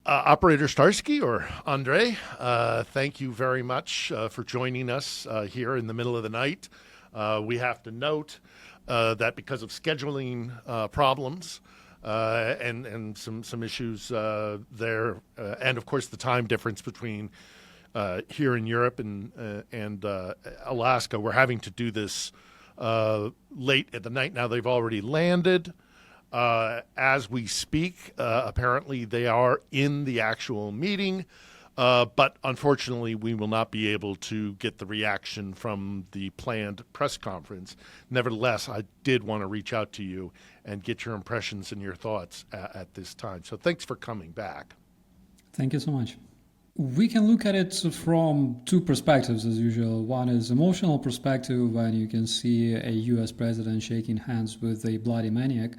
Operator Starsky or Andre, thank you very much for joining us here in the middle of the night. We have to note that because of scheduling problems and some issues there, and of course the time difference between here in Europe and Alaska, we're having to do this late at the night. Now they've already landed. As we speak, apparently they are in the actual meeting, but unfortunately we will not be able to get the reaction from the planned press conference. Nevertheless, I did want to reach out to you and get your impressions and your thoughts at this time. So thanks for coming back. Thank you so much. We can look at it from two perspectives as usual. One is emotional perspective, when you can see a US president shaking hands with a bloody maniac,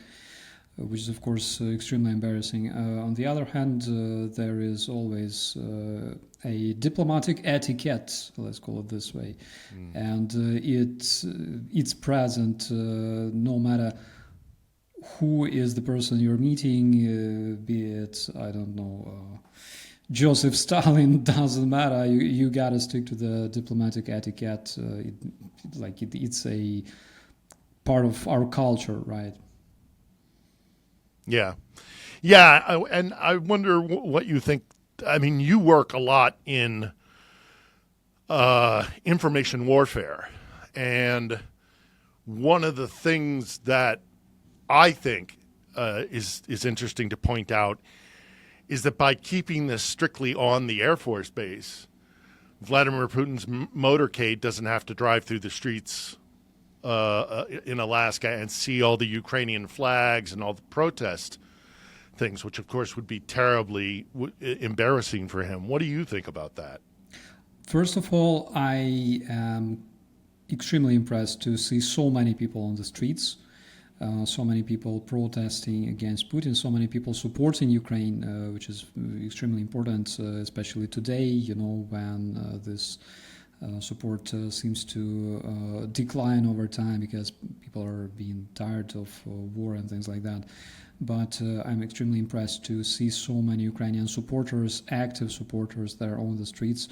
which is of course extremely embarrassing. On the other hand, there is always a diplomatic etiquette, let's call it this way, and it's present no matter who is the person you're meeting, be it, I don't know, Joseph Stalin, doesn't matter. You gotta stick to the diplomatic etiquette. It's a part of our culture, right? Yeah. And I wonder what you think. I mean, you work a lot in information warfare. And one of the things that I think is interesting to point out is that by keeping this strictly on the Air Force Base, Vladimir Putin's motorcade doesn't have to drive through the streets in Alaska and see all the Ukrainian flags and all the protest things, which of course would be terribly embarrassing for him. What do you think about that? First of all, I am extremely impressed to see so many people on the streets, so many people protesting against Putin, so many people supporting Ukraine, which is extremely important, especially today, when this support seems to decline over time because people are being tired of war and things like that. But I'm extremely impressed to see so many Ukrainian supporters, active supporters there on the streets.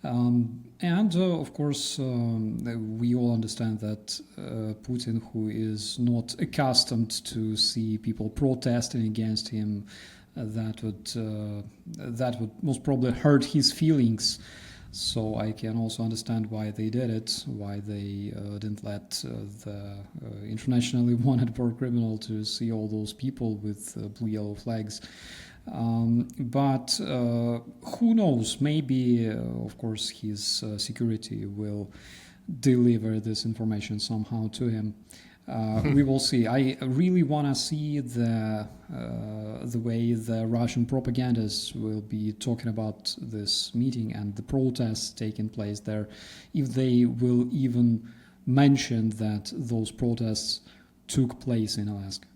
Of course, we all understand that Putin, who is not accustomed to see people protesting against him, that would most probably hurt his feelings. So I can also understand why they did it, why they didn't let the internationally wanted war criminal to see all those people with blue-yellow flags. But who knows? Maybe, of course, his security will deliver this information somehow to him. We will see. I really want to see the way the Russian propagandists will be talking about this meeting and the protests taking place there, if they will even mention that those protests took place in Alaska.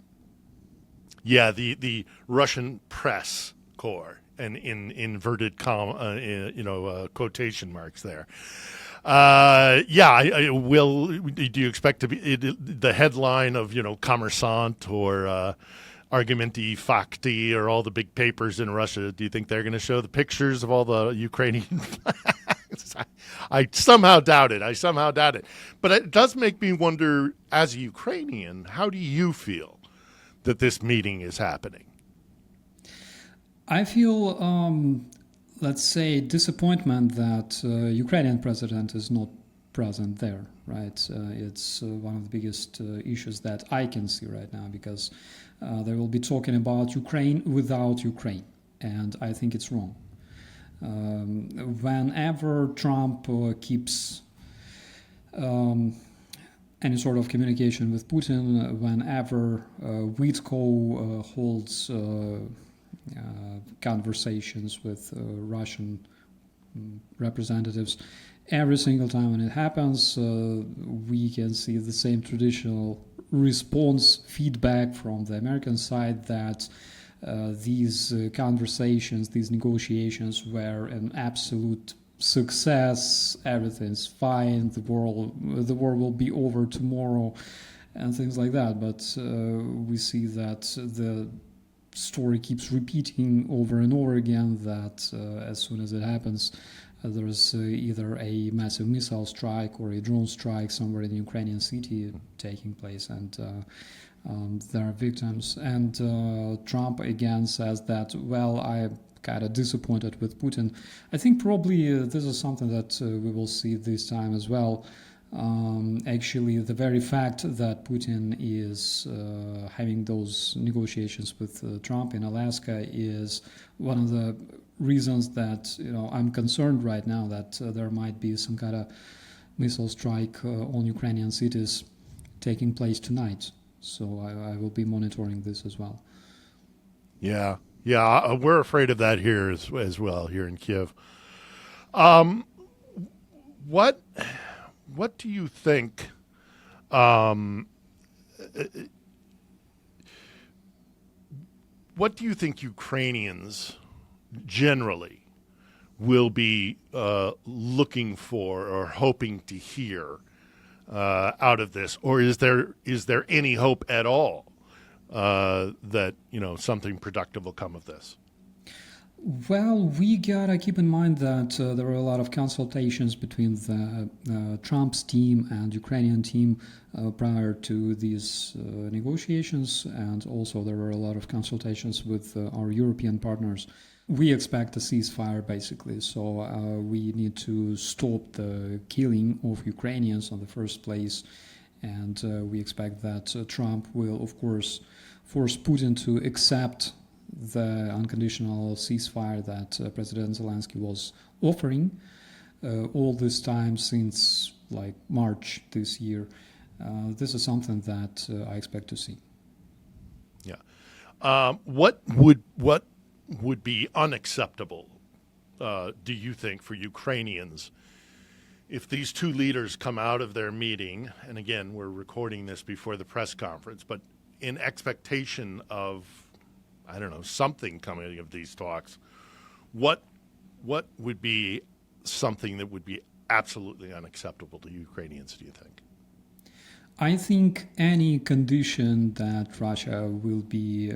Yeah, the Russian press corps, and in inverted quotation marks there. I will. Do you expect to be the headline of Kommersant or Argumenty Fakti or all the big papers in Russia? Do you think they're going to show the pictures of all the Ukrainian flags? I somehow doubt it. But it does make me wonder, as a Ukrainian, how do you feel that this meeting is happening? I feel, let's say, disappointment that Ukrainian president is not present there, right? It's one of the biggest issues that I can see right now, because they will be talking about Ukraine without Ukraine, and I think it's wrong. Whenever Trump keeps any sort of communication with Putin, whenever Witko holds conversations with Russian representatives, every single time when it happens, we can see the same traditional response feedback from the American side that these conversations, these negotiations were an absolute success, everything's fine, the war will be over tomorrow, and things like that. But we see that the story keeps repeating over and over again that as soon as it happens, there's either a massive missile strike or a drone strike somewhere in the Ukrainian city taking place, and there are victims. And Trump again says that, well, I'm kind of disappointed with Putin. I think probably this is something that we will see this time as well. Actually, the very fact that Putin is having those negotiations with Trump in Alaska is one of the reasons that I'm concerned right now that there might be some kind of missile strike on Ukrainian cities taking place tonight. So I will be monitoring this as well. Yeah, we're afraid of that here as well here in Kiev. What do you think? What do you think Ukrainians generally will be looking for or hoping to hear out of this, or is there any hope at all that something productive will come of this? Well, we gotta keep in mind that there were a lot of consultations between the Trump's team and Ukrainian team prior to these negotiations, and also there were a lot of consultations with our European partners. We expect a ceasefire, basically, so we need to stop the killing of Ukrainians in the first place, and we expect that Trump will, of course, force Putin to accept the unconditional ceasefire that President Zelensky was offering all this time since like March this year. This is something that I expect to see. Yeah. What would be unacceptable, do you think, for Ukrainians if these two leaders come out of their meeting, and again, we're recording this before the press conference, but in expectation of something coming of these talks, what would be something that would be absolutely unacceptable to Ukrainians, do you think? I think any condition that Russia will be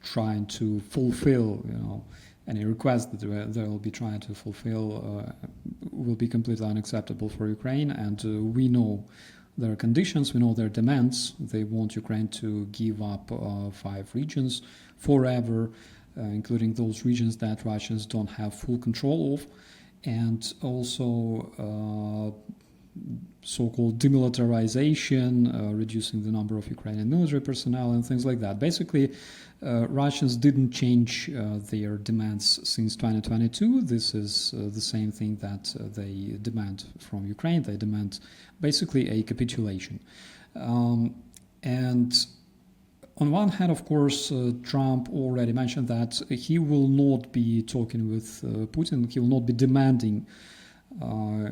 trying to fulfill, any request that they will be trying to fulfill will be completely unacceptable for Ukraine, and we know their conditions, we know their demands. They want Ukraine to give up 5 regions forever, including those regions that Russians don't have full control of, and also so-called demilitarization, reducing the number of Ukrainian military personnel and things like that. Basically, Russians didn't change their demands since 2022. This is the same thing that they demand from Ukraine. They demand basically a capitulation. And on one hand, of course, Trump already mentioned that he will not be talking with Putin. He will not be demanding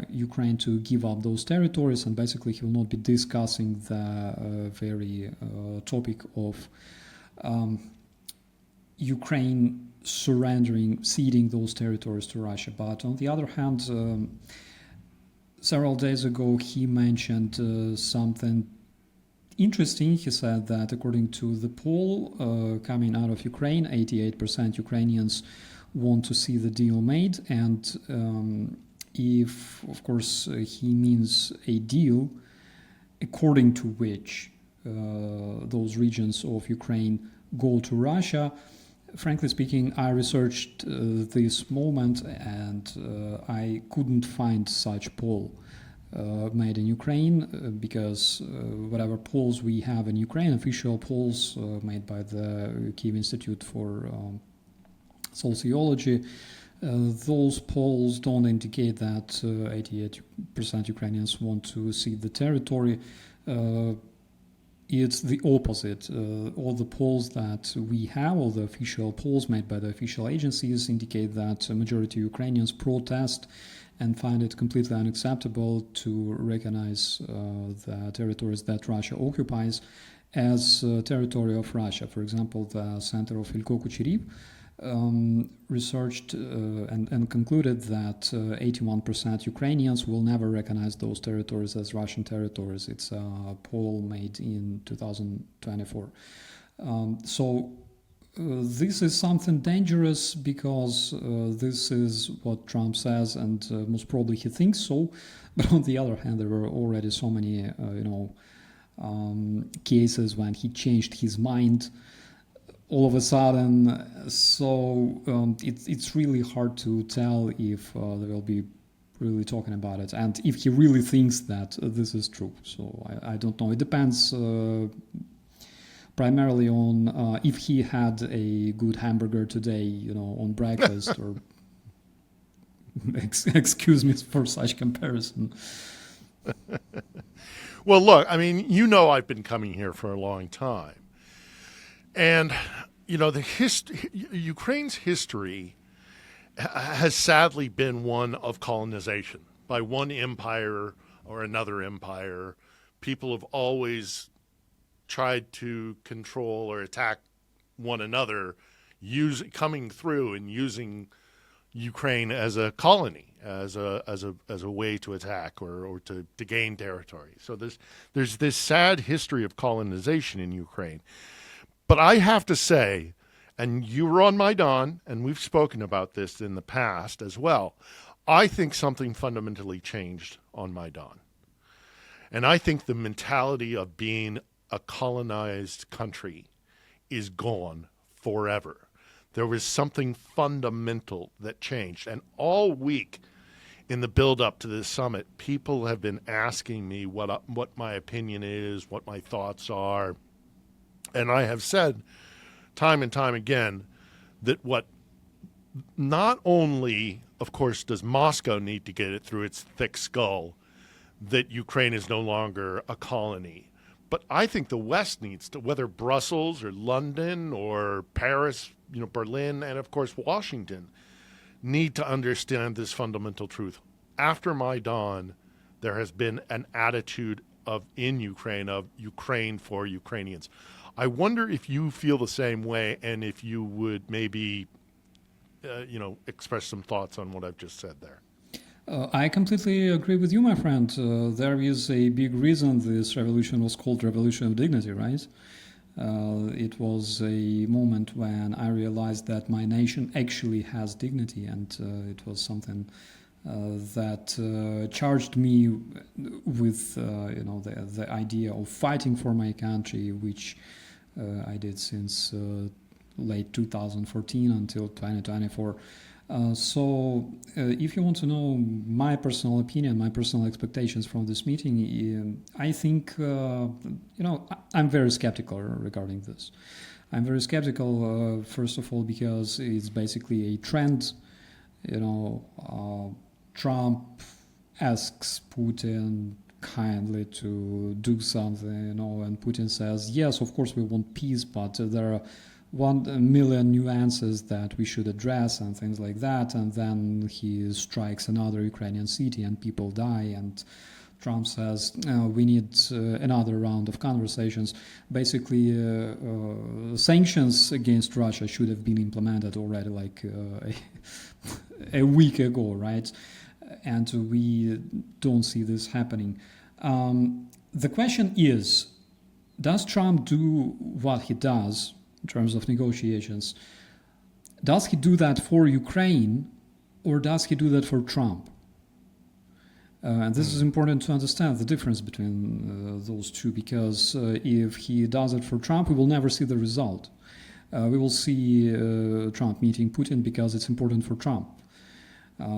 Ukraine to give up those territories, and basically he will not be discussing the very topic of Ukraine ceding those territories to Russia. But on the other hand, several days ago he mentioned something interesting. He said that according to the poll coming out of Ukraine, 88% Ukrainians want to see the deal made, and if, of course, he means a deal according to which those regions of Ukraine go to Russia. Frankly speaking, I researched this moment and I couldn't find such poll made in Ukraine because whatever polls we have in Ukraine, official polls made by the Kyiv Institute for Sociology, those polls don't indicate that 88% Ukrainians want to cede the territory. It's the opposite. All the polls that we have, all the official polls made by the official agencies indicate that a majority of Ukrainians protest and find it completely unacceptable to recognize the territories that Russia occupies as territory of Russia. For example, the Center of Ilko Kucheriv researched and concluded that 81% Ukrainians will never recognize those territories as Russian territories. It's a poll made in 2024. So this is something dangerous because this is what Trump says, and most probably he thinks so. But on the other hand, there were already so many, cases when he changed his mind all of a sudden. So it's really hard to tell if they will be really talking about it, and if he really thinks that this is true. So I don't know. It depends. Primarily on if he had a good hamburger today, on breakfast, or excuse me for such comparison. Well, look, I mean, I've been coming here for a long time, and Ukraine's history has sadly been one of colonization by one empire or another empire. People have always tried to control or attack one another, coming through and using Ukraine as a colony, as a way to attack or to gain territory. So there's this sad history of colonization in Ukraine. But I have to say, and you were on Maidan, and we've spoken about this in the past as well, I think something fundamentally changed on Maidan. And I think the mentality of being a colonized country is gone forever. There was something fundamental that changed. And all week in the build up to this summit, people have been asking me what my opinion is, what my thoughts are. And I have said time and time again that what not only, of course, does Moscow need to get it through its thick skull that Ukraine is no longer a colony, but I think the West needs to, whether Brussels or London or Paris, Berlin, and of course Washington, need to understand this fundamental truth. After Maidan, there has been an attitude in Ukraine for Ukrainians. I wonder if you feel the same way, and if you would maybe, express some thoughts on what I've just said there. I completely agree with you, my friend. There is a big reason this revolution was called Revolution of Dignity, right? It was a moment when I realized that my nation actually has dignity, and it was something that charged me with, the idea of fighting for my country, which I did since late 2014 until 2024. So if you want to know my personal opinion, my personal expectations from this meeting, I think, I'm very skeptical regarding this. I'm very skeptical, first of all, because it's basically a trend. Trump asks Putin kindly to do something, and Putin says, yes, of course we want peace, but there are 1 million nuances that we should address and things like that. And then he strikes another Ukrainian city and people die, and Trump says we need another round of conversations. Basically, sanctions against Russia should have been implemented already like a week ago, right? And we don't see this happening. The question is, does Trump do what he does in terms of negotiations? Does he do that for Ukraine, or does he do that for Trump? And this is important to understand the difference between those two, because if he does it for Trump, we will never see the result. We will see Trump meeting Putin because it's important for Trump,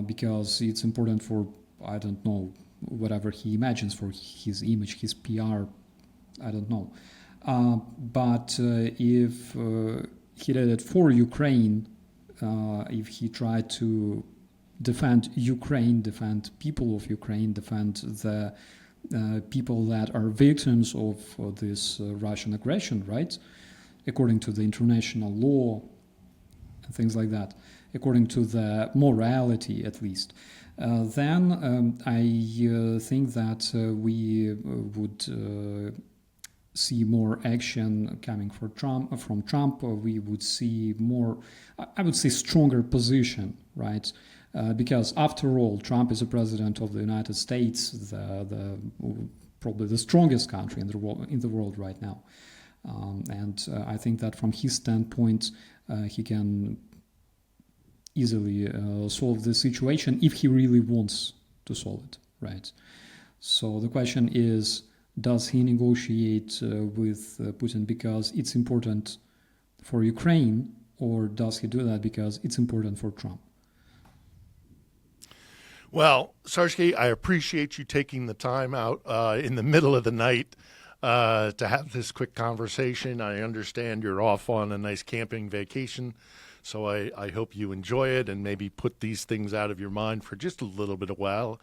because it's important for, I don't know, whatever he imagines, for his image, his PR, I don't know. But if he did it for Ukraine, if he tried to defend Ukraine, defend people of Ukraine, defend the people that are victims of this Russian aggression, right? According to the international law and things like that, according to the morality at least, then I think that we would see more action coming from Trump. We would see more, I would say, stronger position, right? Because after all, Trump is a president of the United States, the probably the strongest country in the world right now. And I think that from his standpoint, he can easily solve the situation if he really wants to solve it, right? So the question is, does he negotiate with Putin because it's important for Ukraine, or does he do that because it's important for Trump? Well, Starsky, I appreciate you taking the time out in the middle of the night to have this quick conversation. I understand you're off on a nice camping vacation, so I hope you enjoy it and maybe put these things out of your mind for just a little bit of while.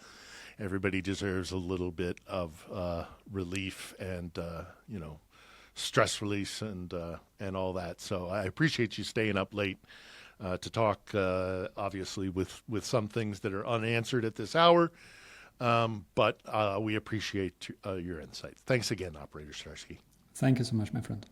Everybody deserves a little bit of relief and stress release and all that. So I appreciate you staying up late to talk, obviously, with some things that are unanswered at this hour. But we appreciate your insight. Thanks again, Operator Starsky. Thank you so much, my friend.